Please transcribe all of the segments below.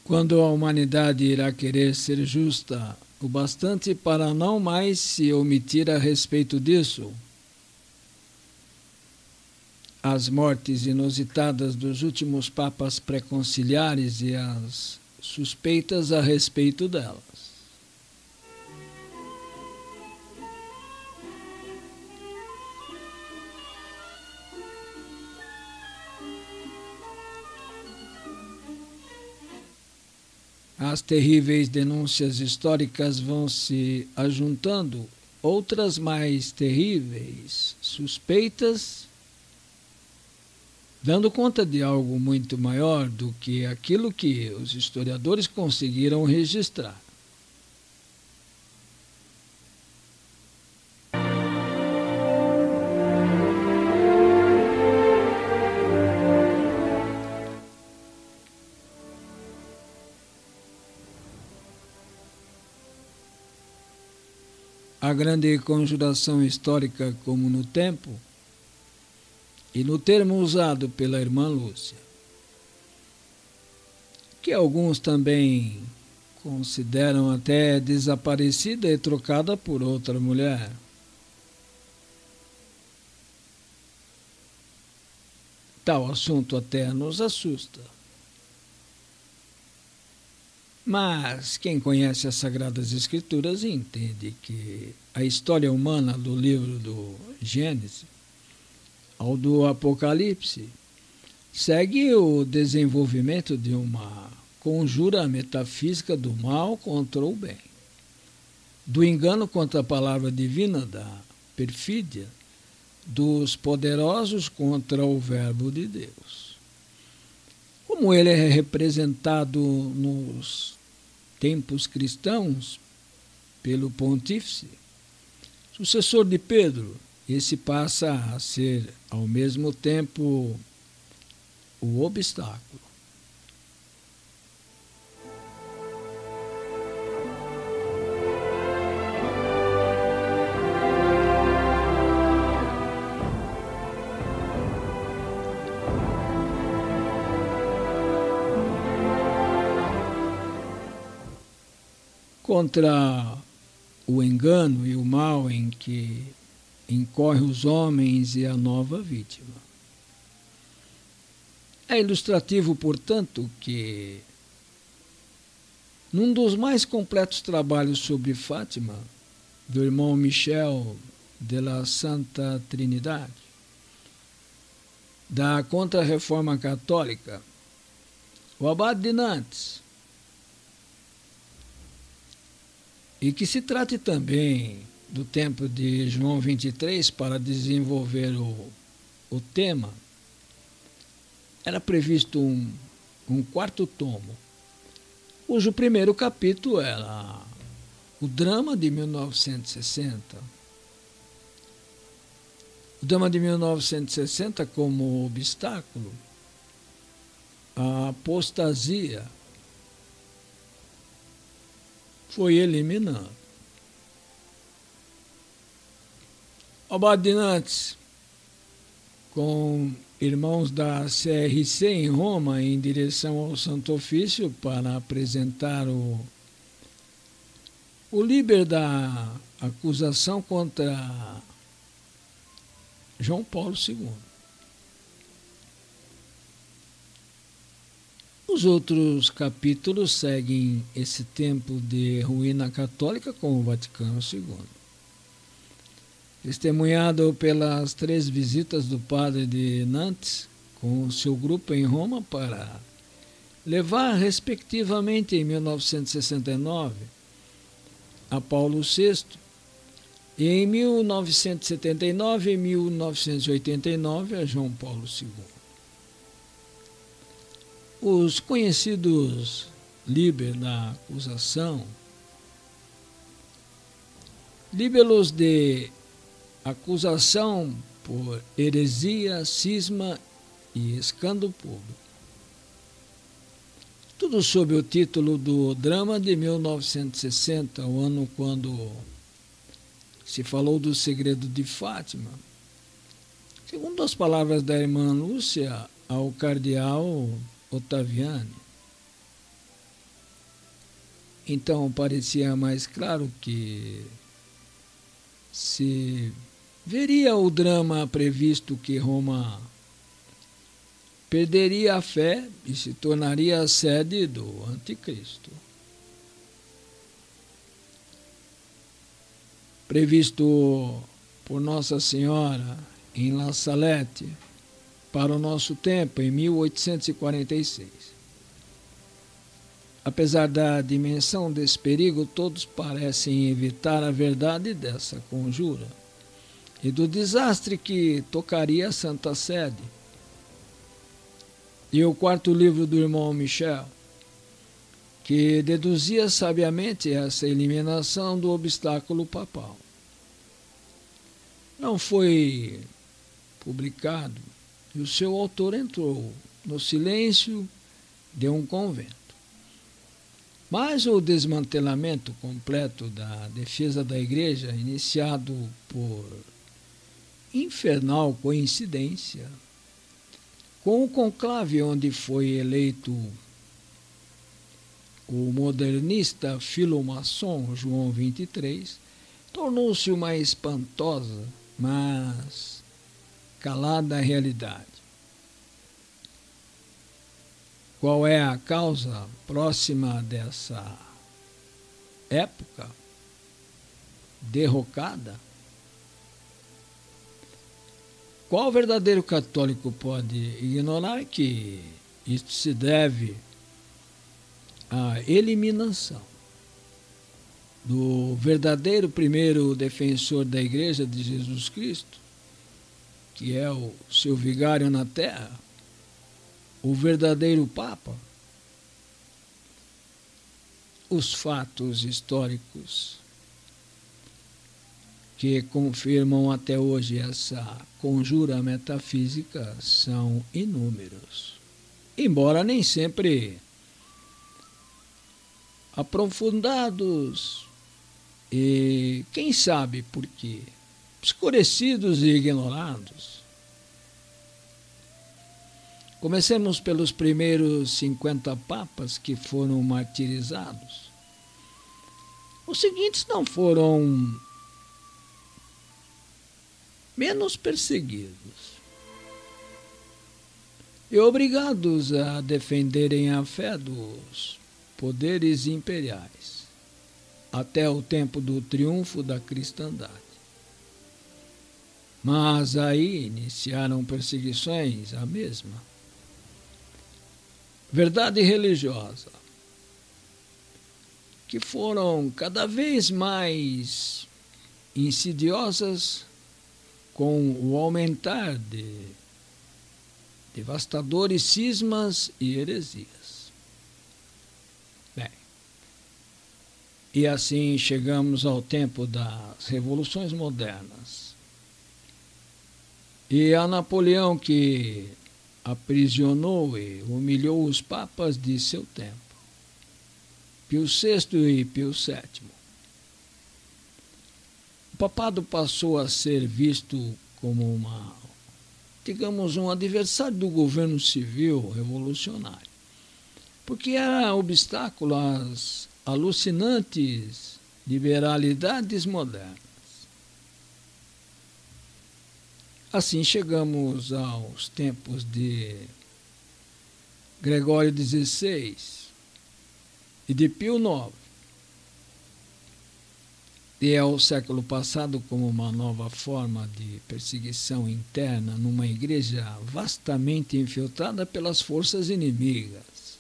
Quando a humanidade irá querer ser justa o bastante para não mais se omitir a respeito disso? As mortes inusitadas dos últimos papas pré-conciliares e as suspeitas a respeito delas. As terríveis denúncias históricas vão se ajuntando, outras mais terríveis, suspeitas, dando conta de algo muito maior do que aquilo que os historiadores conseguiram registrar. A grande conjuração histórica, como no tempo, e no termo usado pela irmã Lúcia, que alguns também consideram até desaparecida e trocada por outra mulher. Tal assunto até nos assusta. Mas quem conhece as Sagradas Escrituras entende que a história humana do livro do Gênesis ao do Apocalipse segue o desenvolvimento de uma conjura metafísica do mal contra o bem, do engano contra a palavra divina, da perfídia, dos poderosos contra o Verbo de Deus. Como ele é representado nos tempos cristãos pelo pontífice, sucessor de Pedro, esse passa a ser, ao mesmo tempo, o obstáculo. Contra o engano e o mal em que incorrem os homens e a nova vítima. É ilustrativo, portanto, que num dos mais completos trabalhos sobre Fátima, do irmão Michel de la Santa Trinidade, da Contra-Reforma Católica, o abade de Nantes, e que se trate também do tempo de João 23 para desenvolver o tema, era previsto um quarto tomo, cujo primeiro capítulo era o drama de 1960. O drama de 1960 como obstáculo, a apostasia foi eliminado. O abade de Nantes, com irmãos da CRC em Roma, em direção ao Santo Ofício, para apresentar o líber da acusação contra João Paulo II. Os outros capítulos seguem esse tempo de ruína católica com o Vaticano II. Testemunhado pelas 3 visitas do padre de Nantes com seu grupo em Roma para levar, respectivamente, em 1969, a Paulo VI e em 1979 e 1989 a João Paulo II. Os conhecidos liber da acusação, libelos de acusação por heresia, cisma e escândalo público. Tudo sob o título do drama de 1960, o ano quando se falou do segredo de Fátima. Segundo as palavras da irmã Lúcia ao cardeal Ottaviani, Então parecia mais claro que se veria o drama previsto que Roma perderia a fé e se tornaria a sede do Anticristo. Previsto por Nossa Senhora em La Salette para o nosso tempo, em 1846. Apesar da dimensão desse perigo, todos parecem evitar a verdade dessa conjura e do desastre que tocaria a Santa Sede. E o quarto livro do irmão Michel, que deduzia sabiamente essa eliminação do obstáculo papal. Não foi publicado e o seu autor entrou no silêncio de um convento. Mas o desmantelamento completo da defesa da Igreja, iniciado por infernal coincidência, com o conclave onde foi eleito o modernista filomaçom João XXIII, tornou-se uma espantosa, mas calada realidade. Qual é a causa próxima dessa época derrocada? Qual verdadeiro católico pode ignorar que isto se deve à eliminação do verdadeiro primeiro defensor da Igreja de Jesus Cristo, que é o seu vigário na terra, o verdadeiro Papa? Os fatos históricos que confirmam até hoje essa conjura metafísica são inúmeros, embora nem sempre aprofundados e, quem sabe por quê, escurecidos e ignorados. Comecemos pelos primeiros 50 papas que foram martirizados. Os seguintes não foram menos perseguidos e obrigados a defenderem a fé dos poderes imperiais até o tempo do triunfo da cristandade. Mas aí iniciaram perseguições à mesma verdade religiosa, que foram cada vez mais insidiosas com o aumentar de devastadores cismas e heresias. Bem, e assim chegamos ao tempo das revoluções modernas. E a Napoleão, que aprisionou e humilhou os papas de seu tempo, Pio VI e Pio VII. O papado passou a ser visto como um adversário do governo civil revolucionário, porque era obstáculo às alucinantes liberalidades modernas. Assim chegamos aos tempos de Gregório XVI e de Pio IX, e ao século passado como uma nova forma de perseguição interna numa igreja vastamente infiltrada pelas forças inimigas.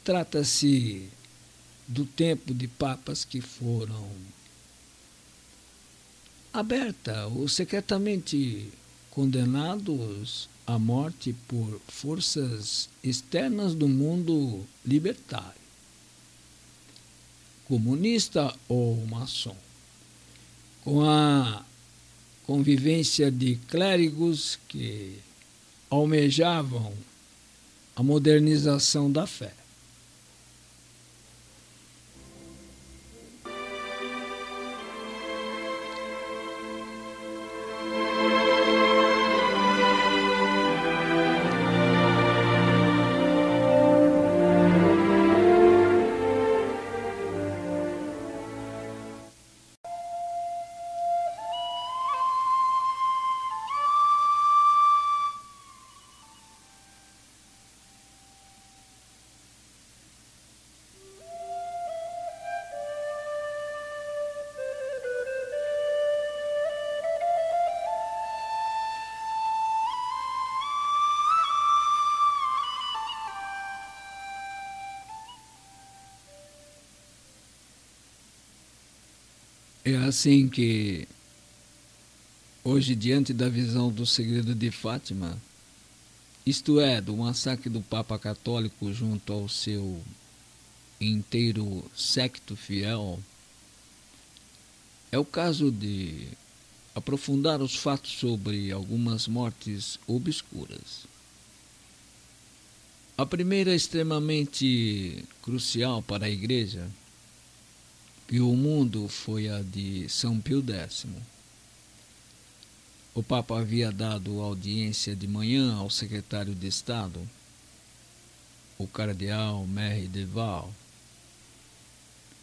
Trata-se do tempo de papas que foram aberta ou secretamente condenados à morte por forças externas do mundo libertário, comunista ou maçom, com a convivência de clérigos que almejavam a modernização da fé. É assim que, hoje, diante da visão do segredo de Fátima, isto é, do massacre do Papa Católico junto ao seu inteiro séquito fiel, é o caso de aprofundar os fatos sobre algumas mortes obscuras. A primeira é extremamente crucial para a Igreja e o mundo foi a de São Pio X. O Papa havia dado audiência de manhã ao secretário de Estado, o cardeal Merry de Val.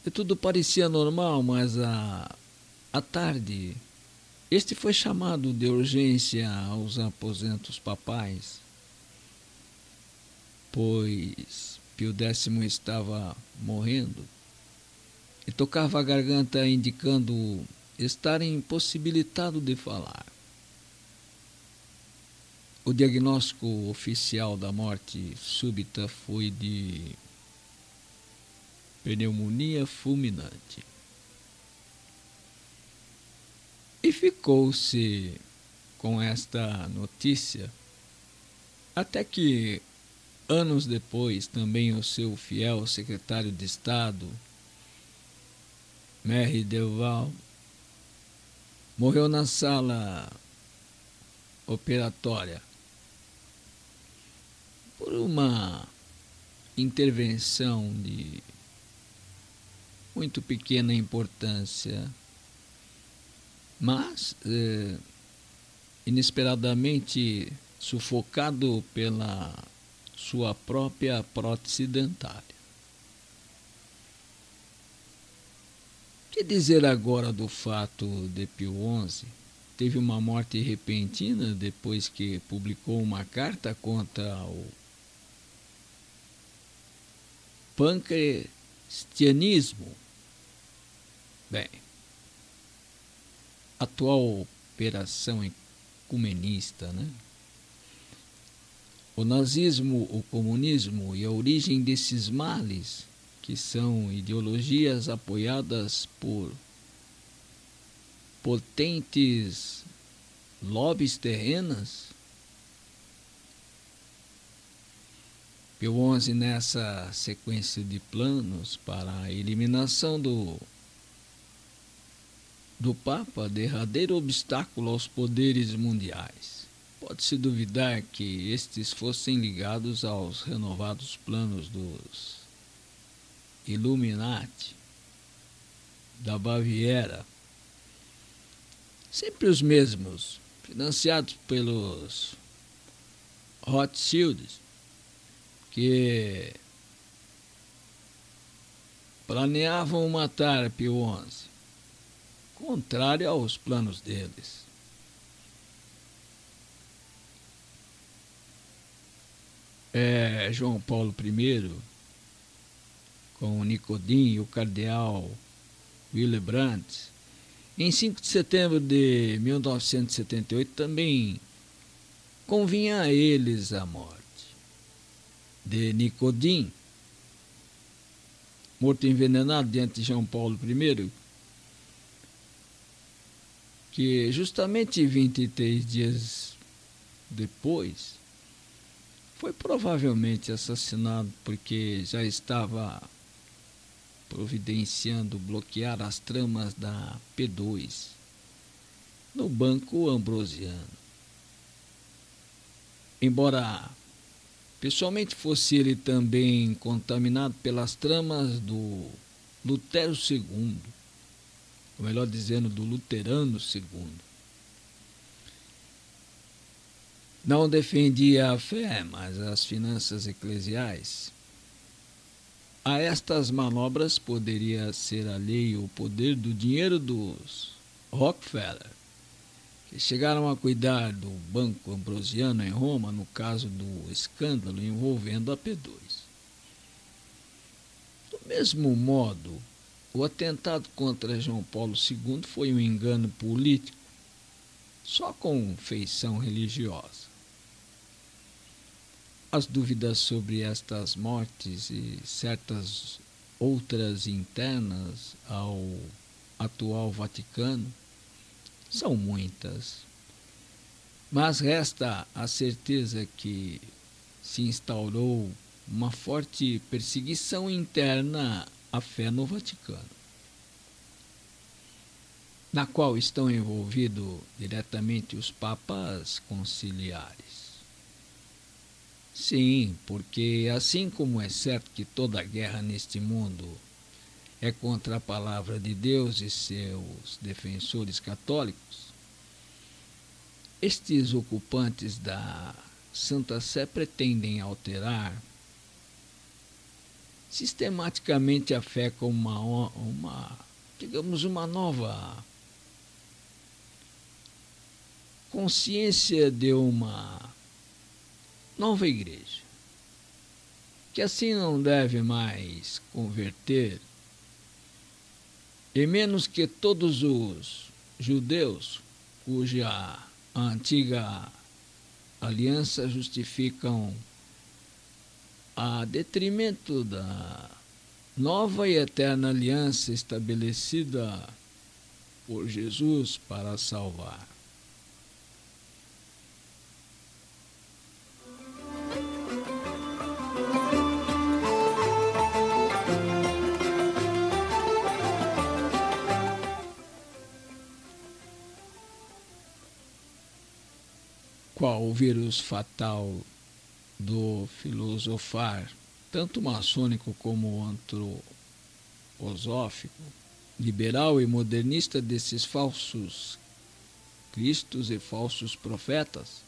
E tudo parecia normal, mas à tarde, este foi chamado de urgência aos aposentos papais, pois Pio X estava morrendo e tocava a garganta indicando estar impossibilitado de falar. O diagnóstico oficial da morte súbita foi de pneumonia fulminante. E ficou-se com esta notícia até que, anos depois, também o seu fiel secretário de Estado, Merry de Val, morreu na sala operatória por uma intervenção de muito pequena importância, mas inesperadamente sufocado pela sua própria prótese dentária. Que dizer agora do fato de Pio XI? Teve uma morte repentina depois que publicou uma carta contra o pancrestianismo. Bem, atual operação ecumenista, né? O nazismo, o comunismo e a origem desses males, que são ideologias apoiadas por potentes lobbies terrenas. Pio XI, nessa sequência de planos para a eliminação do Papa, derradeiro obstáculo aos poderes mundiais. Pode-se duvidar que estes fossem ligados aos renovados planos dos Illuminati, da Baviera, sempre os mesmos, financiados pelos Rothschilds, que planeavam matar Pio XI, contrário aos planos deles. João Paulo I, com Nicodem e o cardeal Willebrandt, em 5 de setembro de 1978, também convinha a eles a morte de Nicodem, morto envenenado diante de João Paulo I, que justamente 23 dias depois foi provavelmente assassinado porque já estava providenciando bloquear as tramas da P2 no Banco Ambrosiano. Embora pessoalmente fosse ele também contaminado pelas tramas do Lutero II, ou melhor dizendo, do Luterano II. Não defendia a fé, mas as finanças eclesiais. A estas manobras poderia ser alheio o poder do dinheiro dos Rockefeller, que chegaram a cuidar do Banco Ambrosiano em Roma no caso do escândalo envolvendo a P2. Do mesmo modo, o atentado contra João Paulo II foi um engano político, só com feição religiosa. As dúvidas sobre estas mortes e certas outras internas ao atual Vaticano são muitas, mas resta a certeza que se instaurou uma forte perseguição interna à fé no Vaticano, na qual estão envolvidos diretamente os papas conciliares. Sim, porque assim como é certo que toda guerra neste mundo é contra a palavra de Deus e seus defensores católicos, estes ocupantes da Santa Sé pretendem alterar sistematicamente a fé como uma nova consciência de uma nova igreja, que assim não deve mais converter, e menos que todos os judeus cuja a antiga aliança justificam a detrimento da nova e eterna aliança estabelecida por Jesus para salvar. Qual o vírus fatal do filosofar, tanto maçônico como antroposófico, liberal e modernista desses falsos cristos e falsos profetas?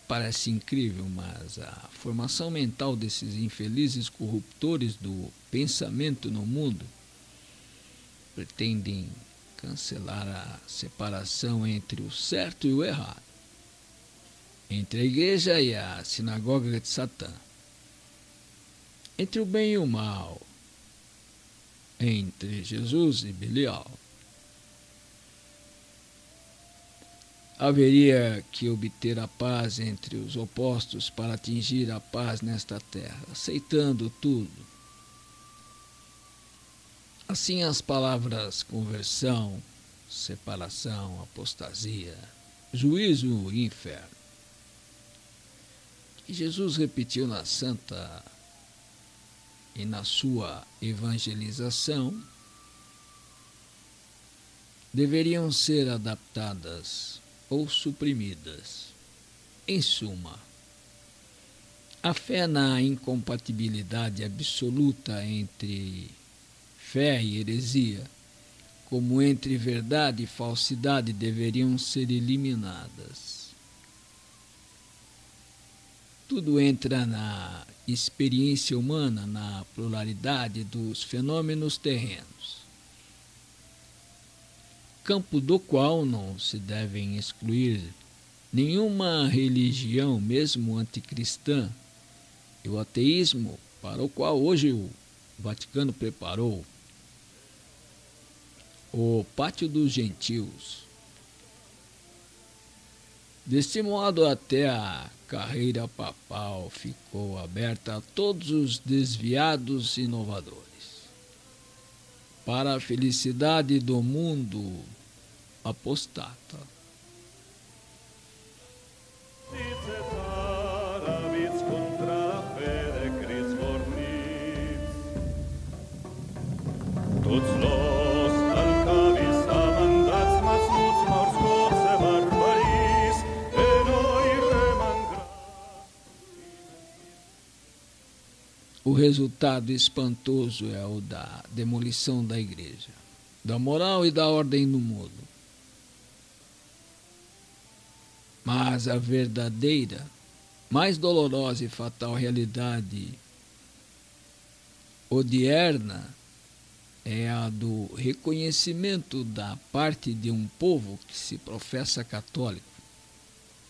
Parece incrível, mas a formação mental desses infelizes corruptores do pensamento no mundo pretendem cancelar a separação entre o certo e o errado, entre a igreja e a sinagoga de Satã, entre o bem e o mal, entre Jesus e Belial. Haveria que obter a paz entre os opostos para atingir a paz nesta terra, aceitando tudo. Assim as palavras conversão, separação, apostasia, juízo e inferno, que Jesus repetiu na Santa e na sua evangelização, deveriam ser adaptadas ou suprimidas. Em suma, a fé na incompatibilidade absoluta entre fé e heresia, como entre verdade e falsidade, deveriam ser eliminadas. Tudo entra na experiência humana, na pluralidade dos fenômenos terrenos, campo do qual não se devem excluir nenhuma religião, mesmo anticristã, e o ateísmo, para o qual hoje o Vaticano preparou o pátio dos gentios. Deste modo, até a carreira papal ficou aberta a todos os desviados inovadores, para a felicidade do mundo apostata. O resultado espantoso é o da demolição da igreja, da moral e da ordem no mundo. Mas a verdadeira, mais dolorosa e fatal realidade odierna é a do reconhecimento da parte de um povo que se professa católico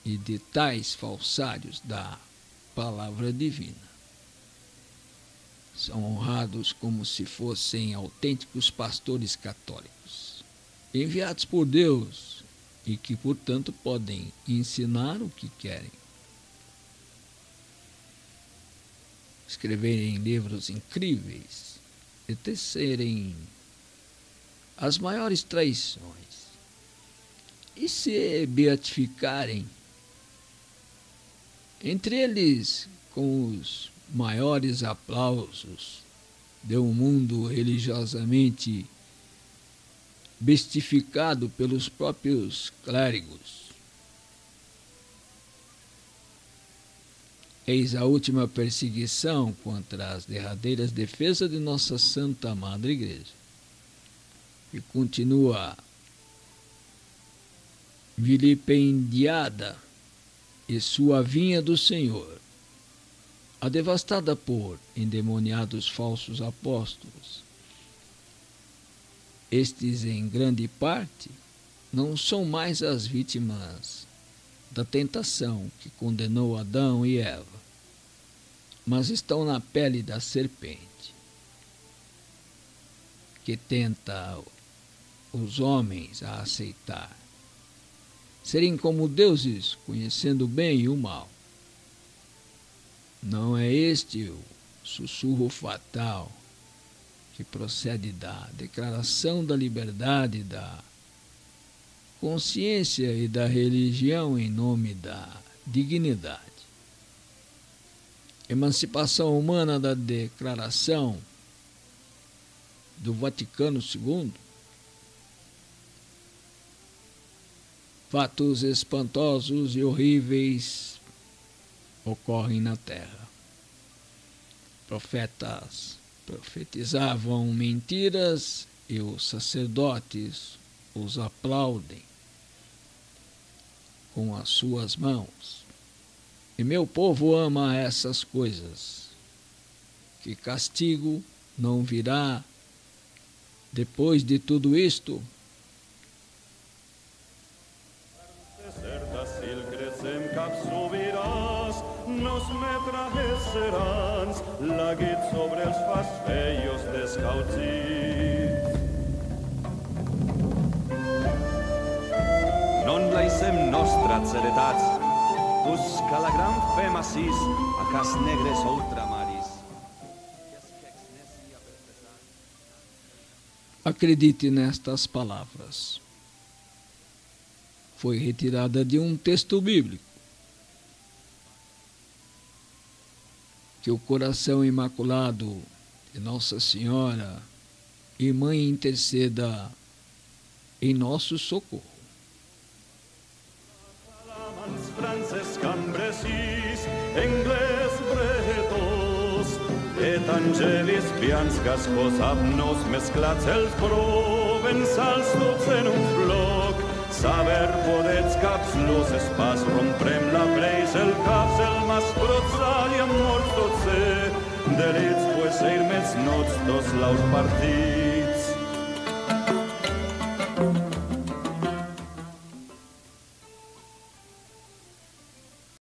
e de tais falsários da palavra divina. São honrados como se fossem autênticos pastores católicos, enviados por Deus e que, portanto, podem ensinar o que querem, escreverem livros incríveis e tecerem as maiores traições e se beatificarem, entre eles com os maiores aplausos de um mundo religiosamente bestificado pelos próprios clérigos. Eis a última perseguição contra as derradeiras defesas de nossa Santa Madre Igreja, que continua vilipendiada, e sua vinha do Senhor, a devastada por endemoniados falsos apóstolos. Estes, em grande parte, não são mais as vítimas da tentação que condenou Adão e Eva, mas estão na pele da serpente, que tenta os homens a aceitar, serem como deuses, conhecendo o bem e o mal. Não é este o sussurro fatal que procede da declaração da liberdade, da consciência e da religião em nome da dignidade. Emancipação humana da Declaração do Vaticano II. Fatos espantosos e horríveis ocorrem na Terra. Profetas profetizavam mentiras e os sacerdotes os aplaudem com as suas mãos. E meu povo ama essas coisas. Que castigo não virá depois de tudo isto? Nos metralhesserans, laguit sobre els fas feios descautzits. Non laissem nostras heretats, us calagram fem assis, a cas negres ultramaris. Acredite nestas palavras. Foi retirada de um texto bíblico. Que o coração imaculado de Nossa Senhora e Mãe interceda em nosso socorro. Et angelis pians gascos abnos mesclats els provenzals tots en un floc. Saber podets caps los espas romprem la preis el caps el mas brotzal i amb morts tot ser delits pues eir mets nots dos laus partits.